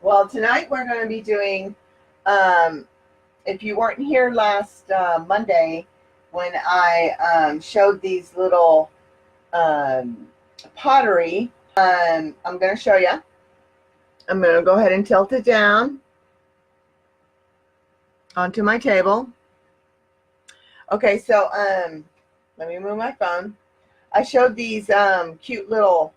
Well, tonight we're going to be doing, if you weren't here last Monday when I showed these little pottery, I'm going to show you. I'm going to go ahead and tilt it down onto my table. Okay, so let me move my phone. I showed these cute little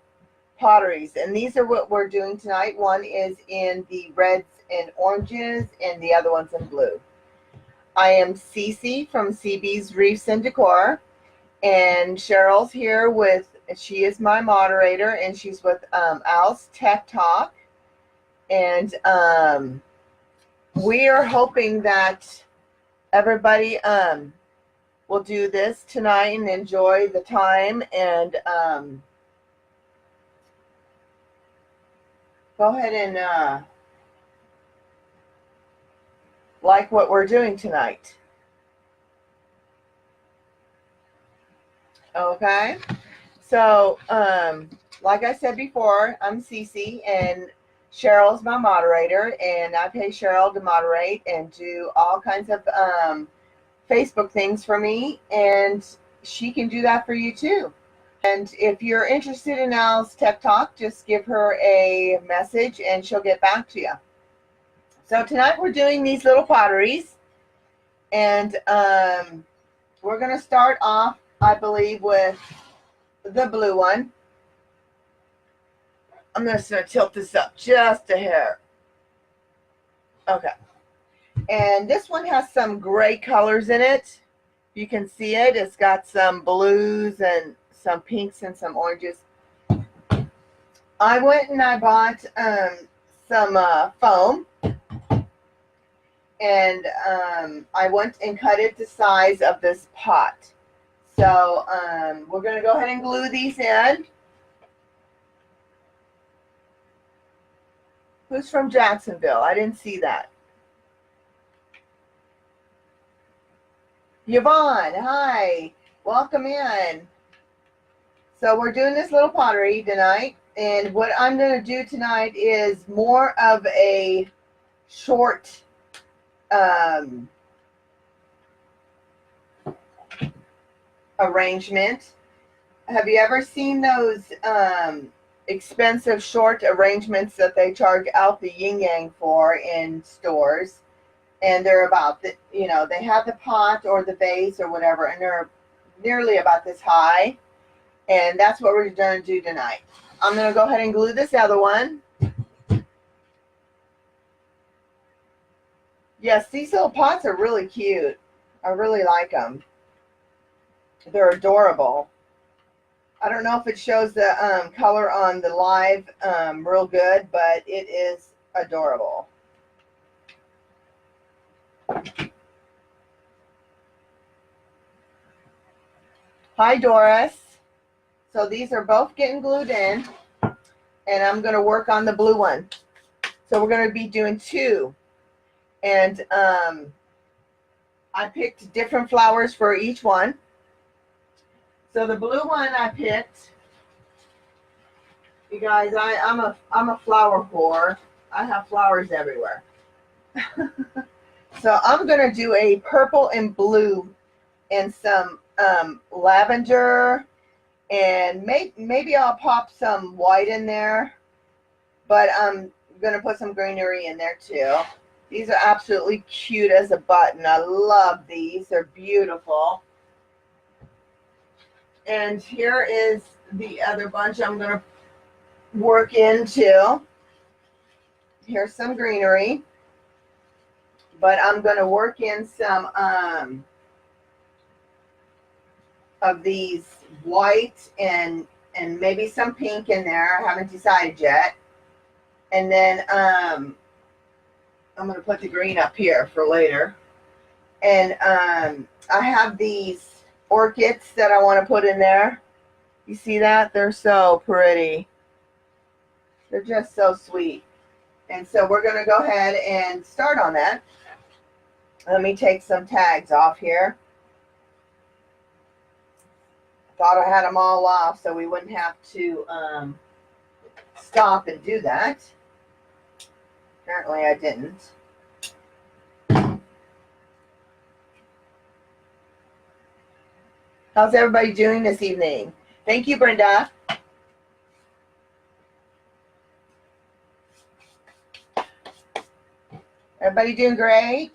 potteries, and these are what we're doing tonight. One is in the reds and oranges, and the other one's in blue. I am Cece from CesBesWreathsandDecors, and Cheryl's here with, she is my moderator, and she's with Al's Tech Talk. And we are hoping that everybody will do this tonight and enjoy the time, and go ahead and like what we're doing tonight. Okay, so like I said before, I'm Cece, and Cheryl's my moderator, and I pay Cheryl to moderate and do all kinds of Facebook things for me, and she can do that for you too. And if you're interested in Al's Tech Talk, just give her a message and she'll get back to you. So tonight we're doing these little potteries, and we're going to start off, I believe, with the blue one. I'm just going to tilt this up just a hair. Okay. And this one has some gray colors in it. You can see it. It's got some blues and some pinks and some oranges. I went and I bought some foam. And I went and cut it the size of this pot. So we're going to go ahead and glue these in. Who's from Jacksonville? I didn't see that. Yvonne, hi. Welcome in. So we're doing this little pottery tonight. And what I'm going to do tonight is more of a short arrangement. Have you ever seen those expensive short arrangements that they charge out the yin yang for in stores? And they're about the, you know, they have the pot or the vase or whatever, and they're nearly about this high. And that's what we're going to do tonight. I'm going to go ahead and glue this other one. Yes, these little pots are really cute. I really like them. They're adorable. I don't know if it shows the color on the live real good, but it is adorable. Hi, Doris. So these are both getting glued in, and I'm going to work on the blue one. So we're going to be doing two. And I picked different flowers for each one. So the blue one I picked, you guys, I'm a flower whore. I have flowers everywhere. So I'm going to do a purple and blue and some lavender, and maybe I'll pop some white in there, but I'm going to put some greenery in there too. These are absolutely cute as a button. I love these. They're beautiful. And here is the other bunch I'm going to work into. Here's some greenery. But I'm going to work in some of these white and maybe some pink in there. I haven't decided yet. And then I'm going to put the green up here for later. And I have these orchids that I want to put in there. You see that? They're so pretty. They're just so sweet. And so we're going to go ahead and start on that. Let me take some tags off here. Thought I had them all off so we wouldn't have to stop and do that. Apparently I didn't. How's everybody doing this evening? Thank you, Brenda. Everybody doing great?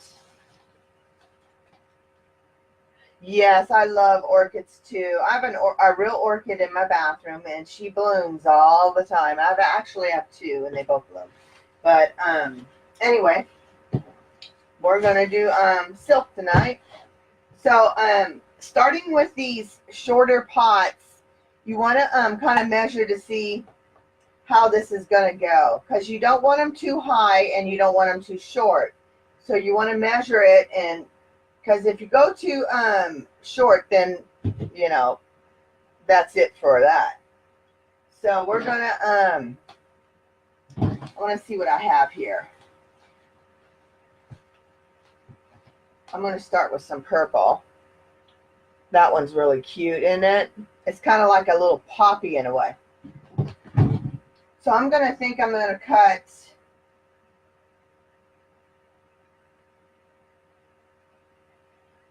Yes, I love orchids too. I have a real orchid in my bathroom, and she blooms all the time. I actually have two, and they both bloom. But anyway, we're gonna do silk tonight. So starting with these shorter pots, you want to kind of measure to see how this is going to go, because you don't want them too high and you don't want them too short. So you want to measure it, and because if you go too short, then you know that's it for that. So we're gonna I want to see what I have here. I'm going to start with some purple. That one's really cute, isn't it? It's kind of like a little poppy in a way. So I'm going to cut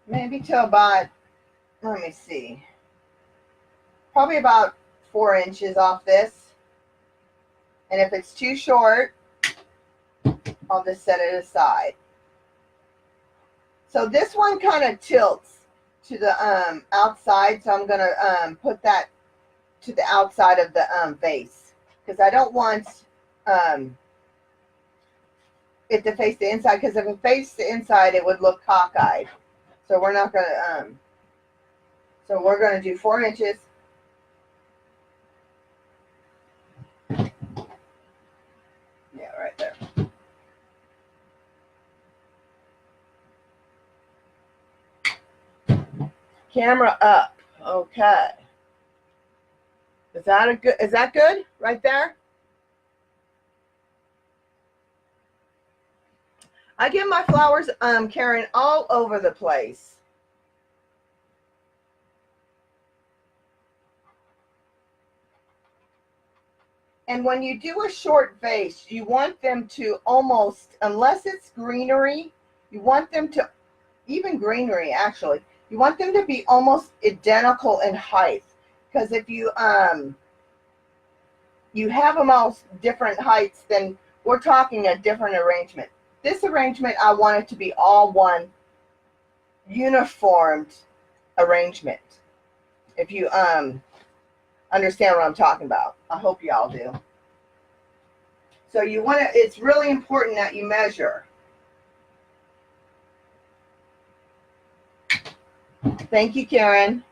maybe to about, let me see, probably about 4 inches off this. And if it's too short, I'll just set it aside. So this one kind of tilts to the outside, so I'm going to put that to the outside of the vase, because I don't want it to face the inside, because if it faced the inside, it would look cockeyed. So we're not going to, so we're going to do 4 inches. Yeah, right there. Camera up. Okay. Is that good right there? I get my flowers, Karen, all over the place. And when you do a short vase, you want them to almost, unless it's greenery, you want them to, even greenery actually, you want them to be almost identical in height. Because if you you have them all different heights, then we're talking a different arrangement. This arrangement, I want it to be all one uniformed arrangement. If you understand what I'm talking about. I hope y'all do. So you want to, it's really important that you measure. Thank you, Karen.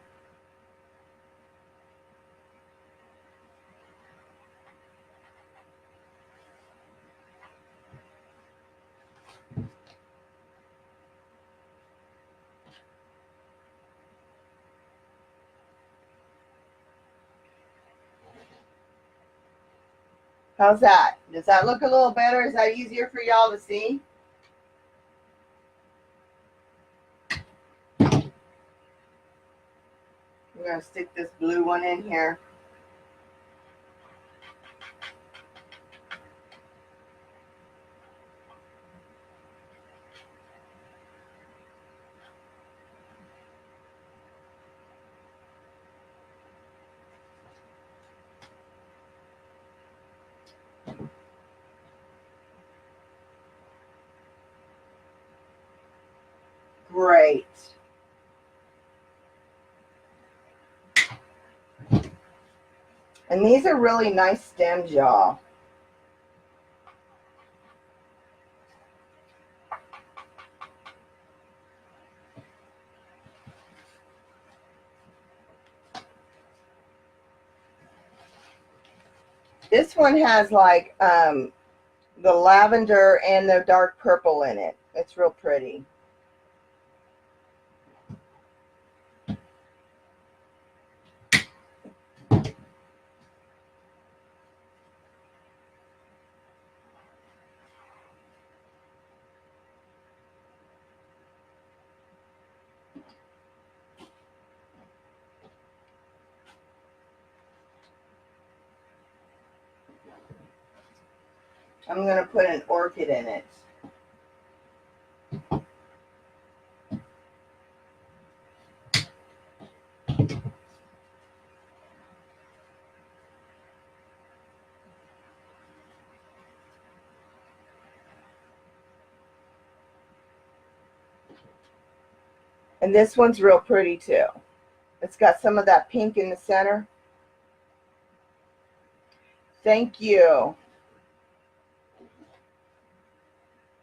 How's that? Does that look a little better? Is that easier for y'all to see? I'm going to stick this blue one in here. Great. And these are really nice stems, y'all. This one has like the lavender and the dark purple in it. It's real pretty. I'm going to put an orchid in it. And this one's real pretty too. It's got some of that pink in the center. Thank you.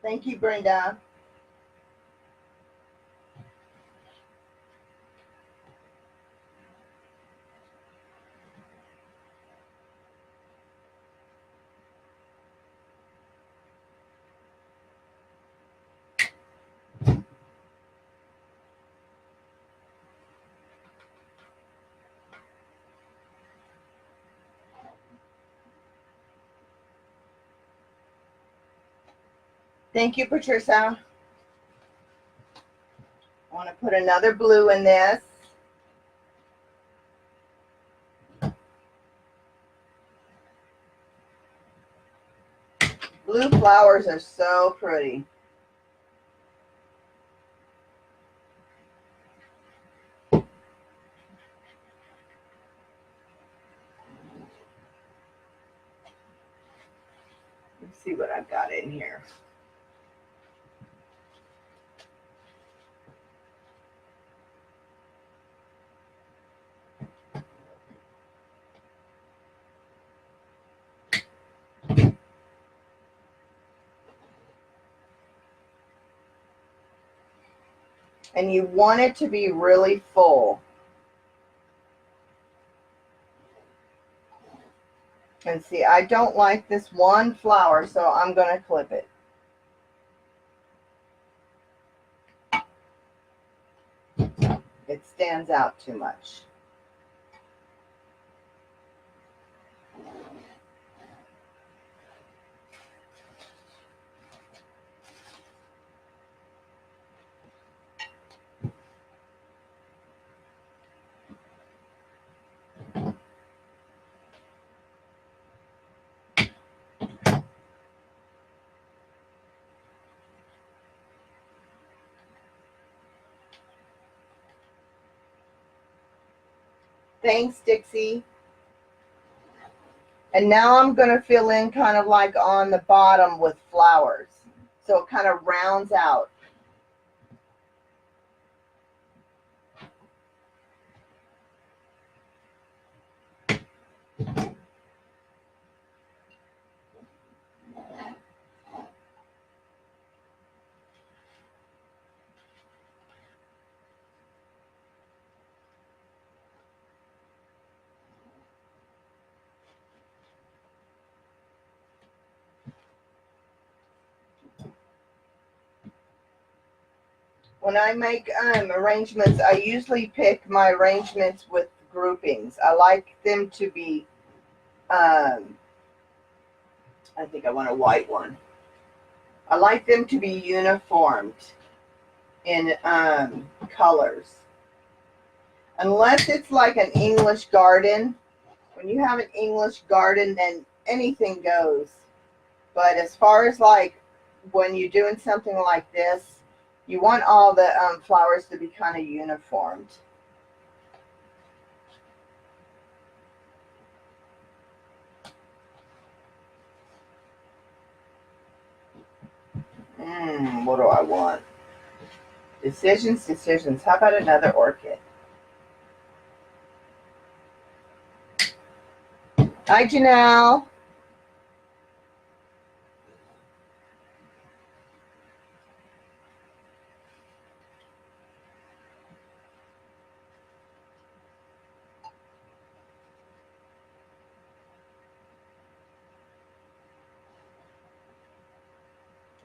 Thank you, Brenda. Thank you, Patricia. I want to put another blue in this. Blue flowers are so pretty. Let's see what I've got in here. And you want it to be really full. And see, I don't like this one flower, so I'm going to clip it. It stands out too much. Thanks, Dixie. And now I'm going to fill in kind of like on the bottom with flowers. So it kind of rounds out. When I make arrangements, I usually pick my arrangements with groupings. I like them to be, I think I want a white one. I like them to be uniformed in colors. Unless it's like an English garden. When you have an English garden, then anything goes. But as far as like when you're doing something like this, you want all the flowers to be kind of uniformed. What do I want? Decisions, decisions. How about another orchid? Hi, Janelle.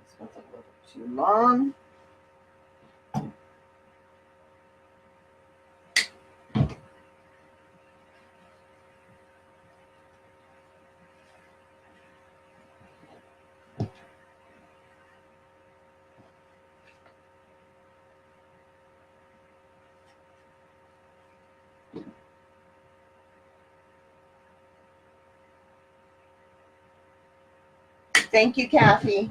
This one's a little too long. Thank you, Kathy.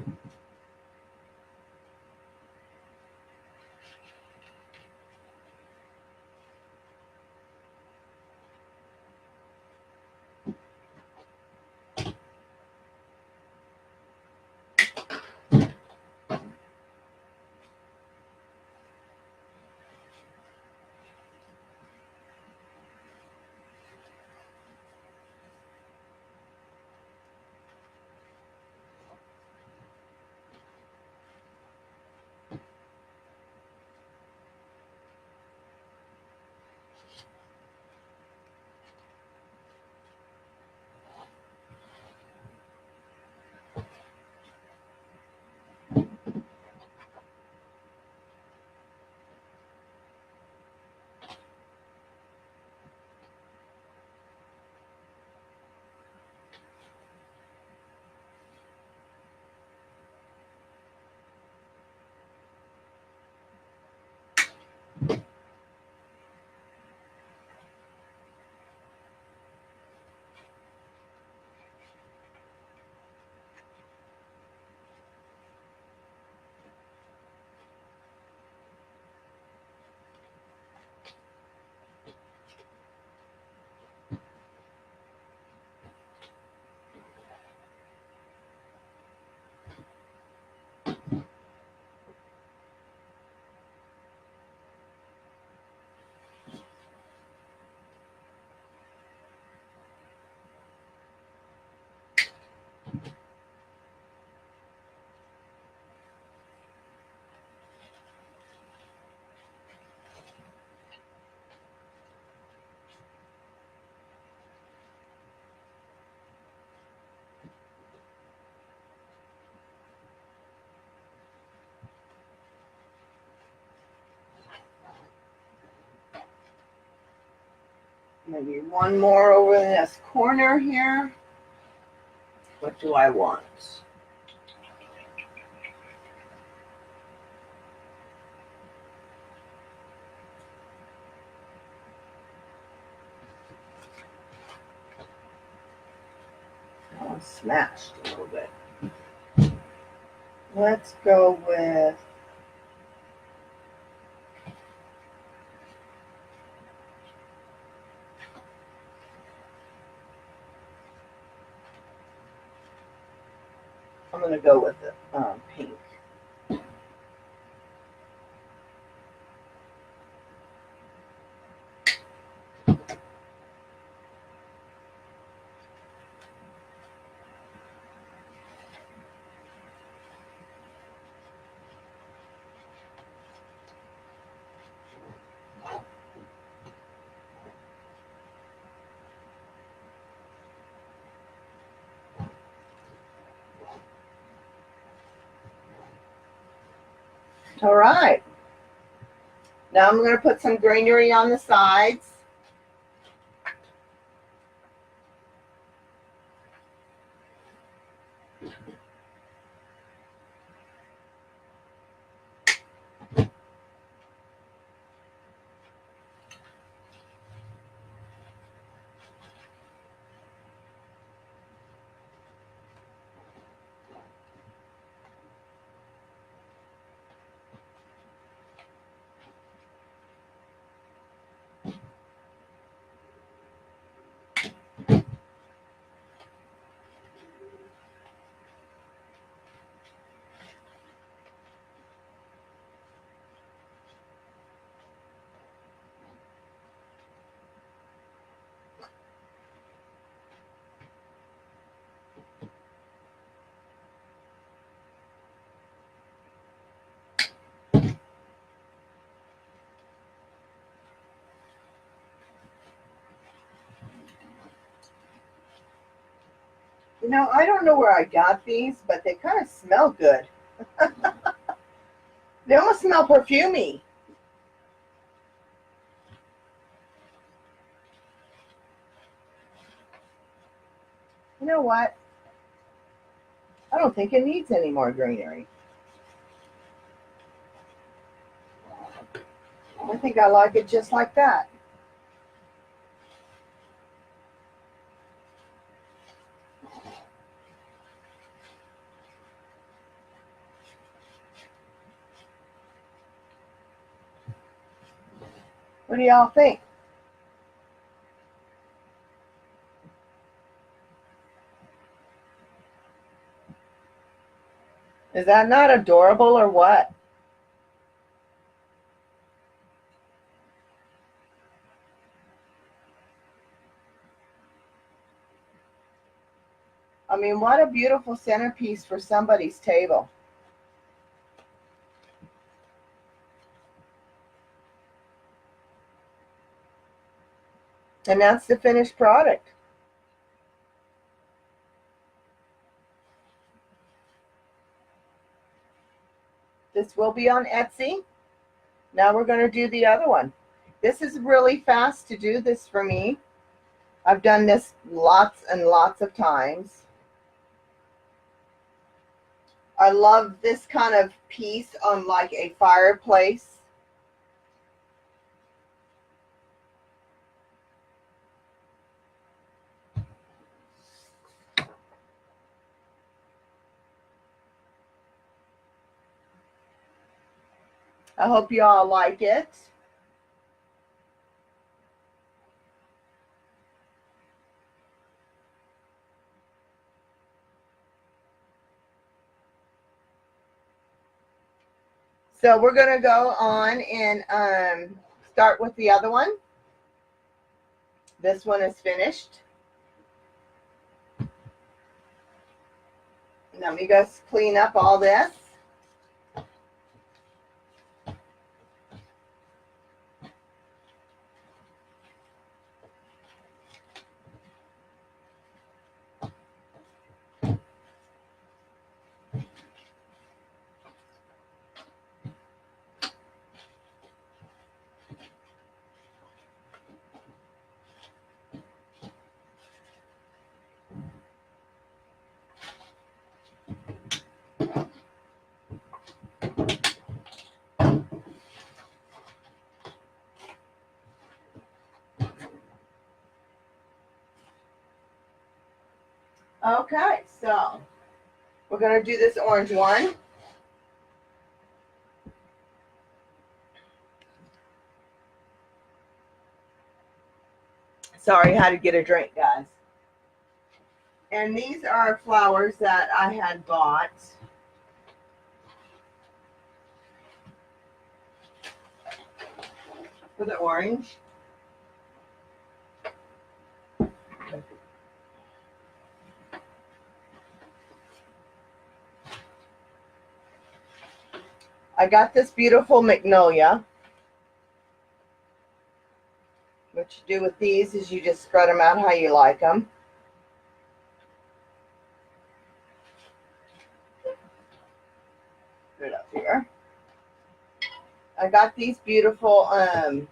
Maybe one more over in this corner here. What do I want? Oh, smashed a little bit. Let's go with I'm going to go with the pink. All right. Now I'm going to put some greenery on the sides. You know, I don't know where I got these, but they kind of smell good. They almost smell perfumey. You know what? I don't think it needs any more greenery. I think I like it just like that. What do y'all think? Is that not adorable or what? I mean, what a beautiful centerpiece for somebody's table. And that's the finished product. This will be on Etsy. Now we're going to do the other one. This is really fast to do this for me. I've done this lots and lots of times. I love this kind of piece on like a fireplace. I hope you all like it. So we're going to go on and start with the other one. This one is finished. Let me go clean up all this. Okay, so we're going to do this orange one. Sorry, I had to get a drink, guys. And these are flowers that I had bought. For the orange. I got this beautiful magnolia. What you do with these is you just spread them out how you like them. Put it up here. I got these beautiful, I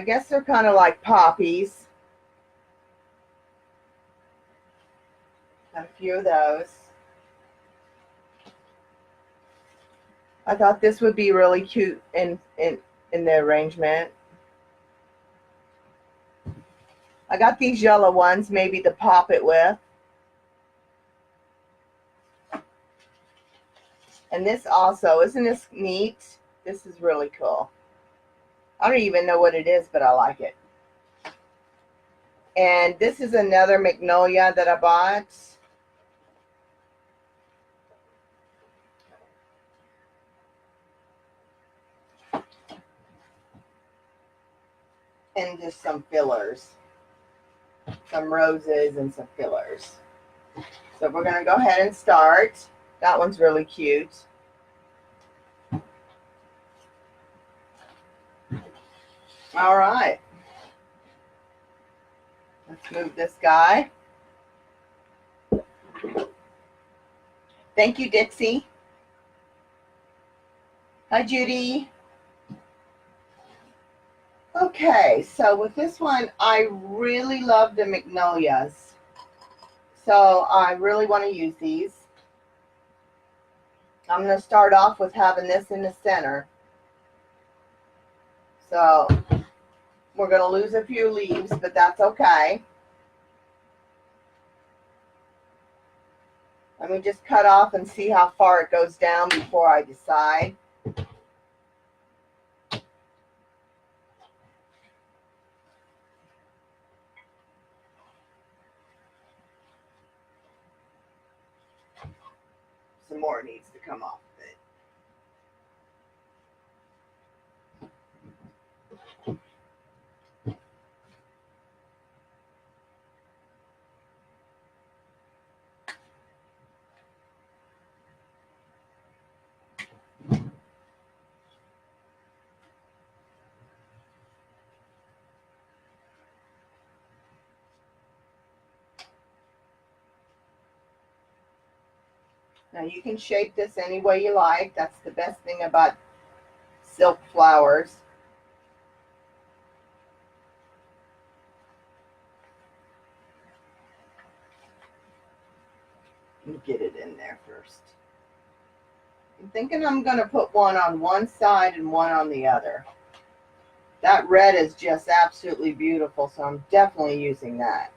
guess they're kind of like poppies. Got a few of those. I thought this would be really cute in the arrangement. I got these yellow ones, maybe to pop it with. And this also, isn't this neat? This is really cool. I don't even know what it is, but I like it. And this is another magnolia that I bought. And just some fillers. Some roses and some fillers. So we're going to go ahead and start. That one's really cute. All right. Let's move this guy. Thank you, Dixie. Hi, Judy. Okay, so with this one, I really love the magnolias. So I really want to use these. I'm going to start off with having this in the center. So we're going to lose a few leaves, but that's okay. Let me just cut off and see how far it goes down before I decide. some more needs to come off of it. Now you can shape this any way you like. That's the best thing about silk flowers. Let me get it in there first. I'm thinking I'm going to put one on one side and one on the other. That red is just absolutely beautiful, so I'm definitely using that.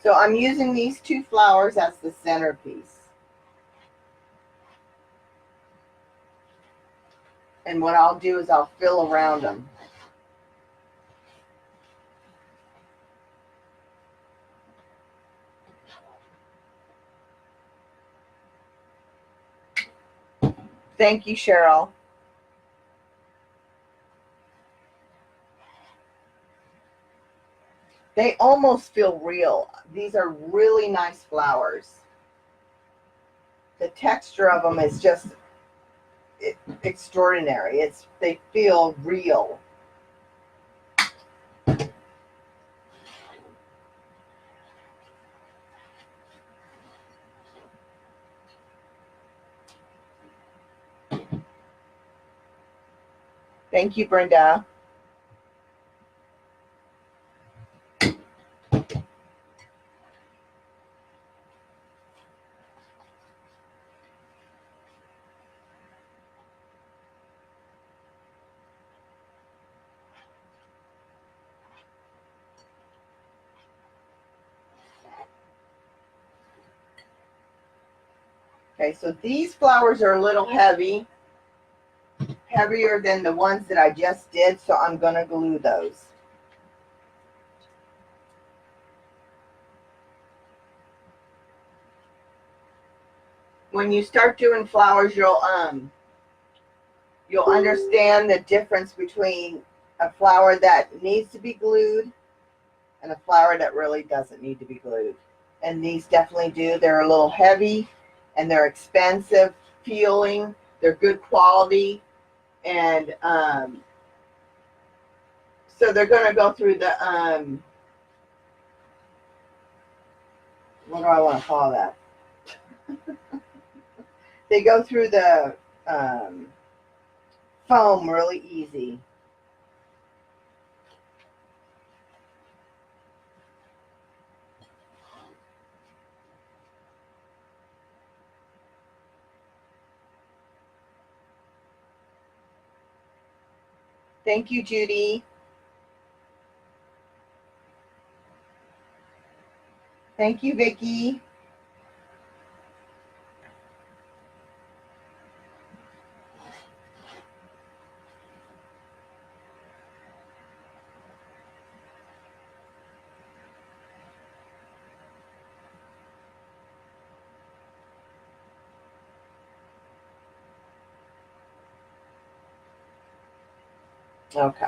So I'm using these two flowers as the centerpiece. And what I'll do is I'll fill around them. Thank you, Cheryl. They almost feel real. These are really nice flowers. The texture of them is just extraordinary. They feel real. Thank you, Brenda. Okay, so these flowers are a little heavy, heavier than the ones that I just did, so I'm going to glue those. When you start doing flowers, you'll understand the difference between a flower that needs to be glued and a flower that really doesn't need to be glued. And these definitely do. They're a little heavy and they're expensive feeling. They're good quality. And so they're going to go through the, what do I want to call that? They go through the foam really easy. Thank you, Judy. Thank you, Vicki. Okay.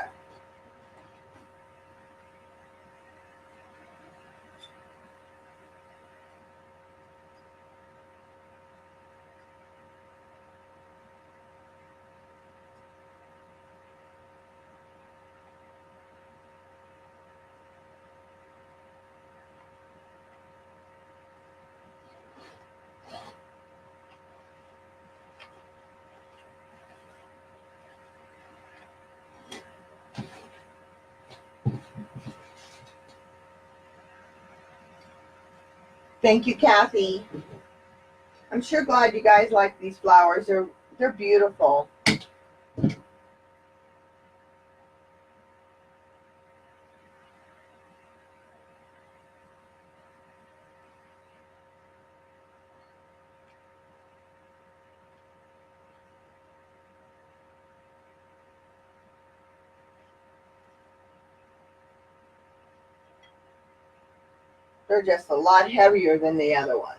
Thank you, Kathy. I'm sure glad you guys like these flowers. They're beautiful. They're just a lot heavier than the other ones.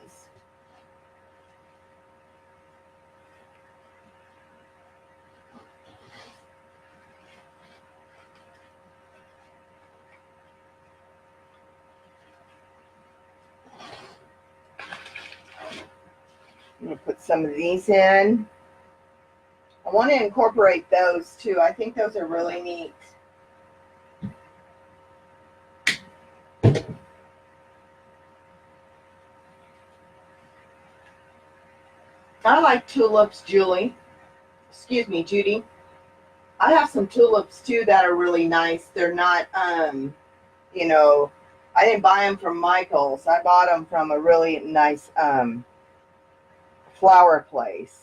I'm going to put some of these in. I want to incorporate those too. I think those are really neat. I like tulips, Julie. Excuse me, Judy. I have some tulips too that are really nice. They're not, you know, I didn't buy them from Michael's. I bought them from a really nice flower place.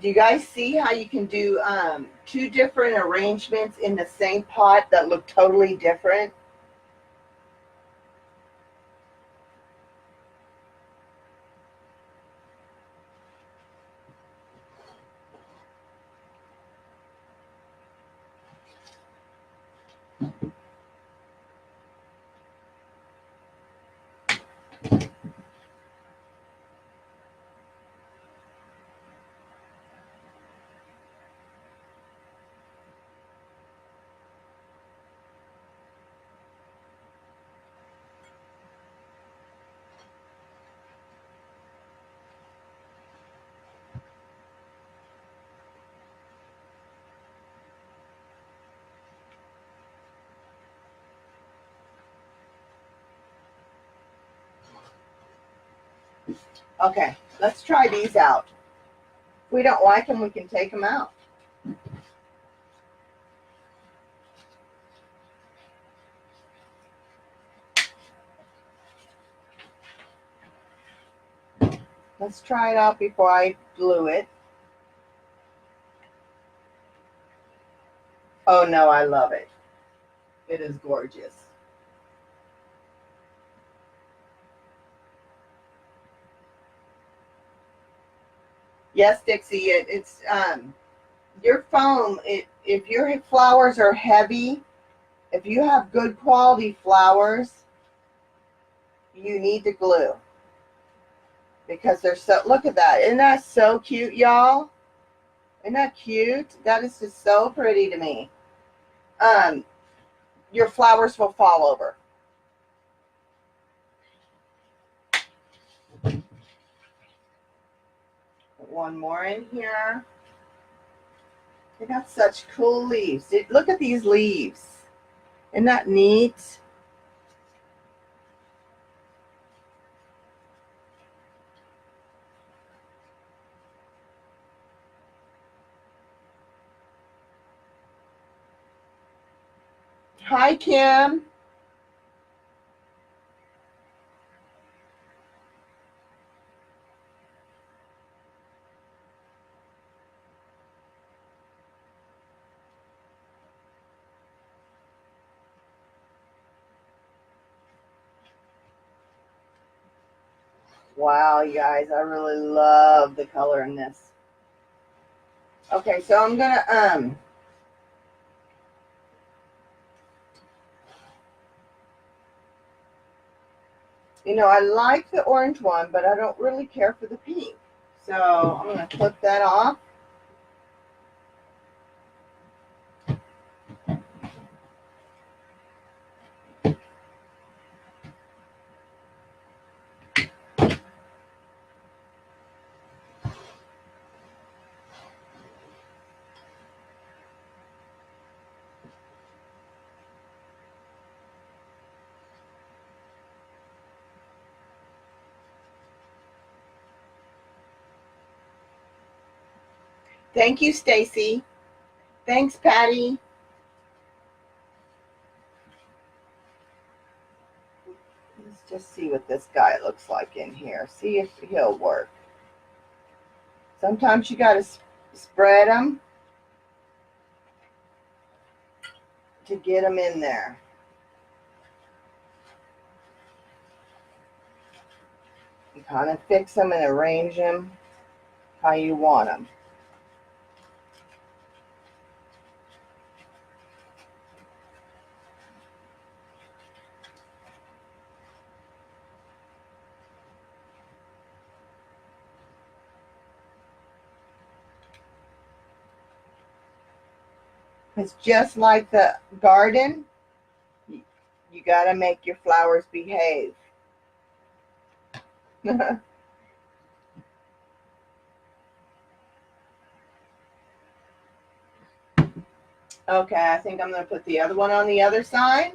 Do you guys see how you can do two different arrangements in the same pot that look totally different? Okay, let's try these out. If we don't like them, we can take them out. Let's try it out before I glue it. Oh no, I love it. It is gorgeous. Yes, Dixie, it's your foam. If your flowers are heavy, if you have good quality flowers, you need to glue because they're so. Look at that! Isn't that so cute, y'all? Isn't that cute? That is just so pretty to me. Your flowers will fall over. Put one more in here. They got such cool leaves. Look at these leaves. Isn't that neat? Hi, Kim. Wow, you guys, I really love the color in this. Okay, so I'm gonna you know, I like the orange one, but I don't really care for the pink. So I'm gonna clip that off. Thank you, Stacy. Thanks, Patty. Let's just see what this guy looks like in here. See if he'll work. Sometimes you got to spread them to get them in there. You kind of fix them and arrange them how you want them. It's just like the garden. You got to make your flowers behave. Okay, I think I'm going to put the other one on the other side.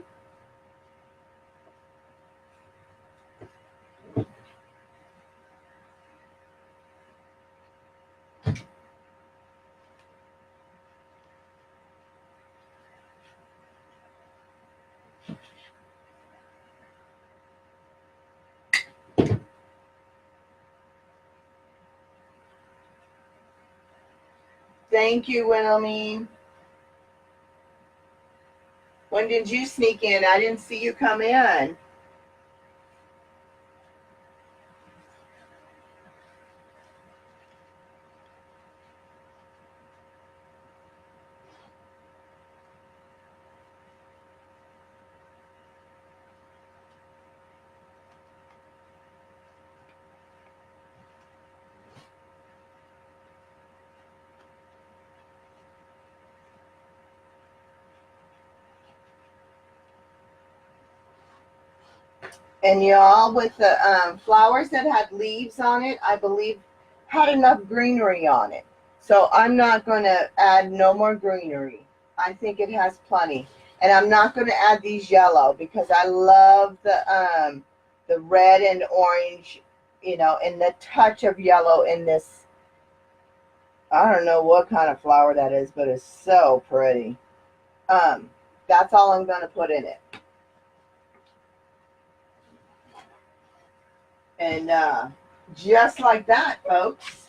Thank you, Wilhelmine. When did you sneak in? I didn't see you come in. And y'all, with the flowers that had leaves on it, I believe had enough greenery on it. So I'm not going to add no more greenery. I think it has plenty. And I'm not going to add these yellow because I love the red and orange, you know, and the touch of yellow in this. I don't know what kind of flower that is, but it's so pretty. That's all I'm going to put in it. And just like that, folks,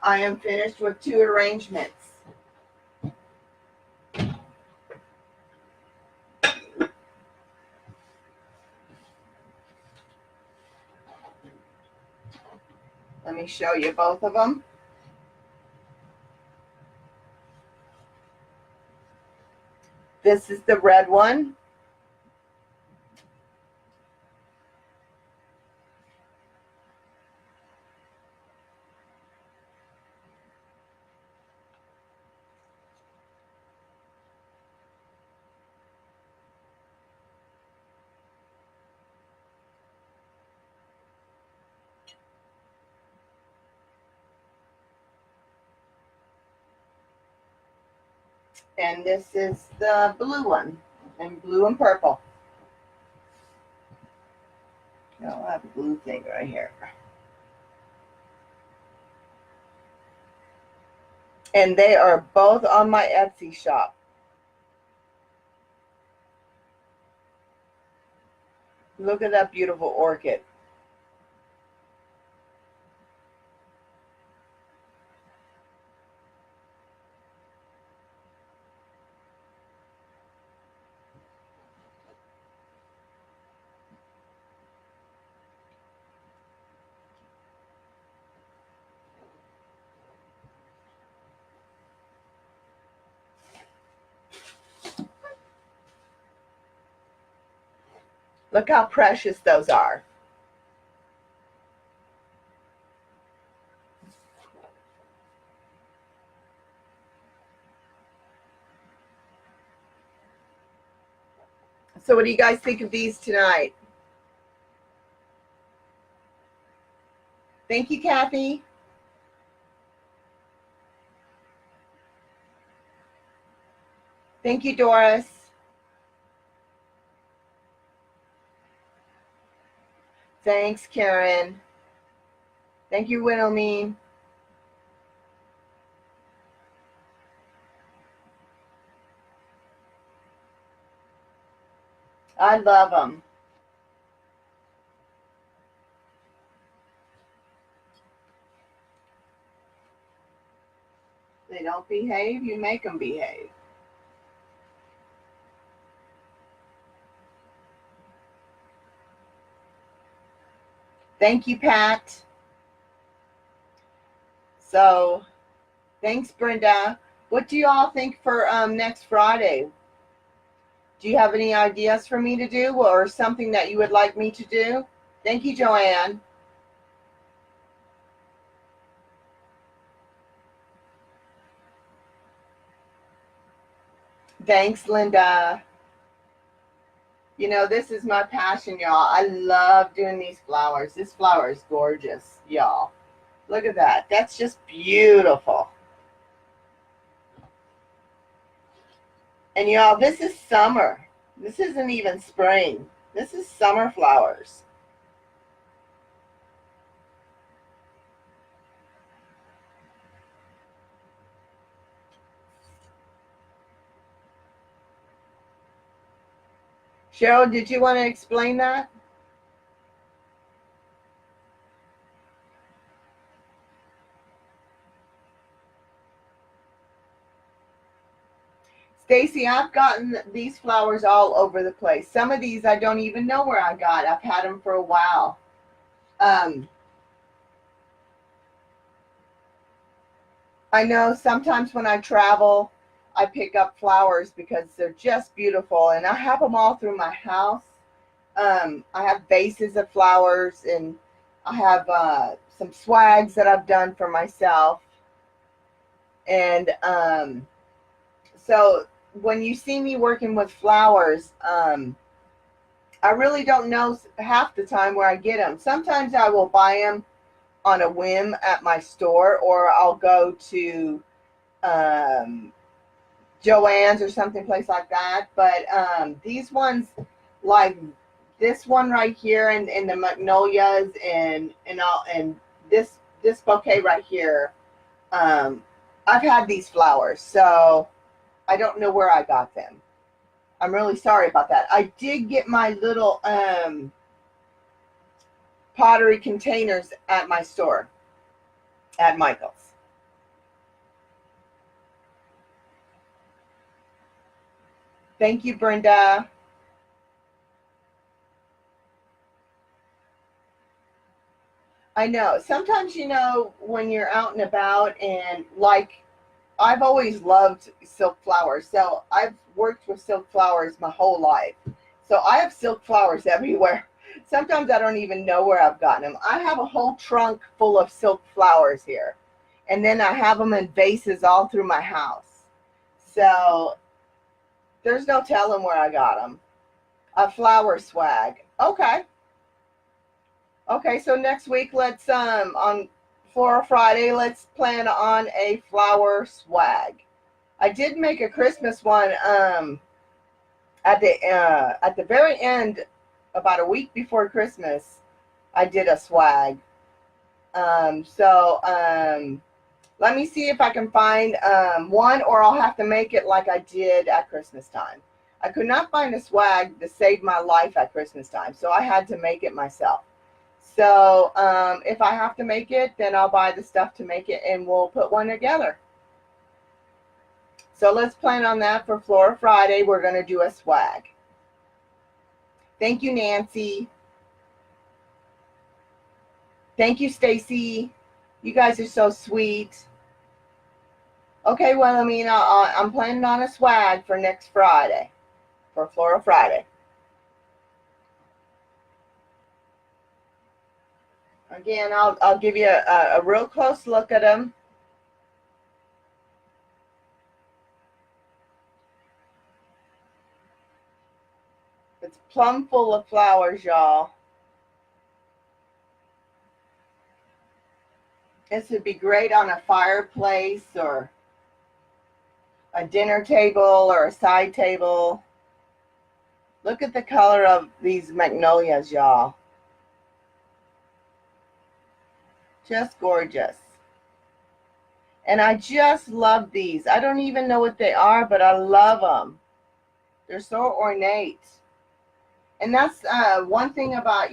I am finished with 2 arrangements. Let me show you both of them. This is the red one. And this is the blue one, and blue and purple. I'll have a blue thing right here. And they are both on my Etsy shop. Look at that beautiful orchid. Look how precious those are. So what do you guys think of these tonight? Thank you, Kathy. Thank you, Doris. Thanks, Karen. Thank you, Wilhelmine. I love them. They don't behave, you make them behave. Thank you, Pat. So, thanks, Brenda. What do you all think for next Friday? Do you have any ideas for me to do or something that you would like me to do? Thank you, Joanne. Thanks, Linda. You know, this is my passion, y'all. I love doing these flowers. This flower is gorgeous, y'all. Look at that. That's just beautiful. And y'all, this is summer. This isn't even spring. This is summer flowers. Cheryl, did you want to explain that? Stacy, I've gotten these flowers all over the place. Some of these I don't even know where I got. I've had them for a while. I know sometimes when I travel, I pick up flowers because they're just beautiful, and I have them all through my house. I have vases of flowers, and I have some swags that I've done for myself. And so when you see me working with flowers, I really don't know half the time where I get them. Sometimes I will buy them on a whim at my store, or I'll go to um, Joann's or something place like that. But these ones, like this one right here, and the magnolias, and this bouquet right here, I've had these flowers, so I don't know where I got them. I'm really sorry about that. I did get my little pottery containers at my store, at Michael's. Thank you, Brenda. I know. Sometimes, when you're out and about, and like I've always loved silk flowers. So I've worked with silk flowers my whole life. So I have silk flowers everywhere. Sometimes I don't even know where I've gotten them. I have a whole trunk full of silk flowers here. And then I have them in vases all through my house. So there's no telling where I got them. A flower swag. Okay. Okay, so next week let's on Floral Friday, let's plan on a flower swag. I did make a Christmas one at the very end, about a week before Christmas. I did a swag. Let me see if I can find one, or I'll have to make it like I did at Christmas time. I could not find a swag to save my life at Christmas time, so I had to make it myself. So if I have to make it, then I'll buy the stuff to make it, and we'll put one together. So let's plan on that for Flora Friday. We're going to do a swag. Thank you, Nancy. Thank you, Stacy. You guys are so sweet. Okay, well, I mean, I'm planning on a swag for next Friday, for Flora Friday. Again, I'll give you a real close look at them. It's plumb full of flowers, y'all. This would be great on a fireplace, or a dinner table, or a side table. Look at the color of these magnolias, y'all. Just gorgeous. And I just love these. I don't even know what they are, but I love them. They're so ornate. And that's one thing about,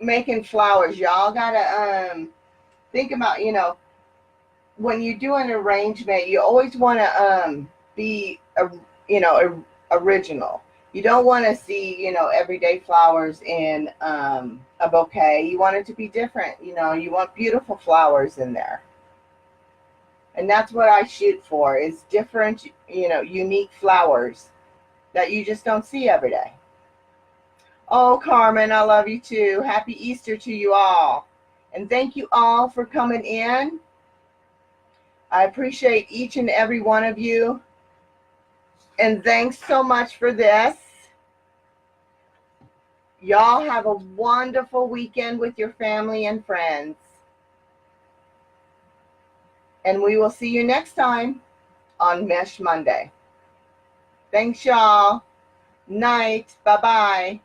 making flowers. Y'all gotta think about, when you do an arrangement, you always want to be original. You don't want to see, everyday flowers in a bouquet. You want it to be different. You want beautiful flowers in there. And that's what I shoot for, is different, unique flowers that you just don't see every day. Oh, Carmen, I love you too. Happy Easter to you all. And thank you all for coming in. I appreciate each and every one of you. And thanks so much for this. Y'all have a wonderful weekend with your family and friends. And we will see you next time on Mesh Monday. Thanks, y'all. Night. Bye-bye.